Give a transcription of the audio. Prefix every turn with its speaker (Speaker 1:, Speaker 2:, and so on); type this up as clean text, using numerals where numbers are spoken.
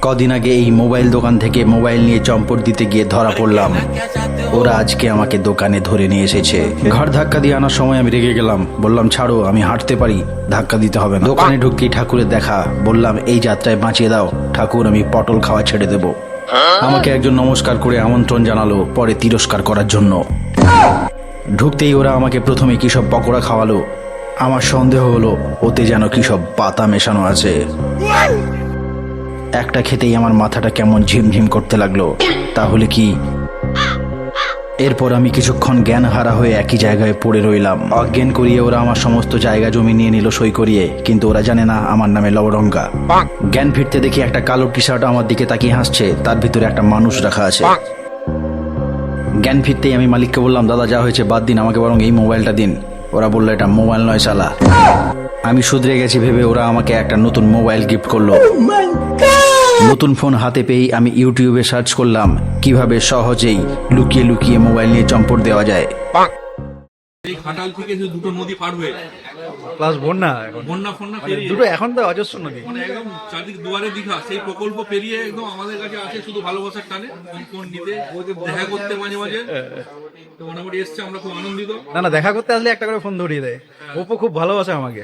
Speaker 1: কদিন আগে এই মোবাইল দোকান থেকে মোবাইল নিয়ে চম্পট দিতে গিয়ে ধরা পড়লাম। ওরা আজকে আমাকে দোকানে ধরে নিয়ে এসেছে। ঘাড় ধাক্কা দিয়ে আনার সময় আমি রেগে গেলাম, বললাম ছাড়ো, আমি হাঁটতে পারি, ধাক্কা দিতে হবে না। দোকানে ঢুকি ঠাকুরের দেখা, বললাম এই যাত্রায় বাঁচিয়ে দাও ঠাকুর, আমি পটল খাওয়া ছেড়ে দেব। আমাকে একজন নমস্কার করে আমন্ত্রণ জানালো, পরে তিরস্কার করার জন্য। ঢুকতেই ওরা আমাকে প্রথমে কিসব পকোড়া খাওয়ালো। আমার সন্দেহ হলো ওতে যেন কিসব পাতা মেশানো আছে। একটা খেতেই আমার মাথাটা কেমন ঝিমঝিম করতে লাগলো। তাহলে কি? এরপর আমি কিছুক্ষণ জ্ঞান হারা হয়ে একই জায়গায় পড়ে রইলাম। অজ্ঞান করিয়ে ওরা আমার সমস্ত জায়গা জমি নিয়ে নিল সই করিয়ে, কিন্তু ওরা জানে না আমার নামে লবডঙ্কা। জ্ঞান ফিরতে দেখি একটা কালো টি শার্ট আমার দিকে তাকিয়ে হাসছে, তার ভিতরে একটা মানুষ রাখা আছে। জ্ঞান ফিরতেই আমি মালিককে বললাম, দাদা যা হয়েছে বাদ দিন, আমাকে বরং এই মোবাইলটা দিন। ওরা বললো এটা মোবাইল নয় শালা। আমি শুধরে গেছি ভেবে ওরা আমাকে একটা নতুন মোবাইল গিফট করলো। নতুন ফোন হাতে পেয়েই আমি ইউটিউবে সার্চ করলাম কিভাবে সহজেই লুকিয়ে লুকিয়ে মোবাইল নিয়ে চম্পট দেওয়া যায়।
Speaker 2: এই ঘাটাল থেকে যে দুটো নদী পার হয়ে
Speaker 3: প্লাস বন্যা এখন
Speaker 2: বন্যা পেরিয়ে
Speaker 3: দুটো এখন তো অজস্র নদী।
Speaker 2: মানে একদম চারদিক দুয়ারে দীঘা, সেই প্রকল্প পেরিয়ে একদম আমাদের কাছে আছে শুধু ভালোবাসার টানে ফোন নিতে, দেখা করতে মাঝে মাঝে। তো মোটামুটি এসছে, আমরা খুব আনন্দিত।
Speaker 3: না দেখা করতে আসলে একটা করে ফোন ধরিয়ে দেয়। ওপো খুব ভালোবাসে আমাকে।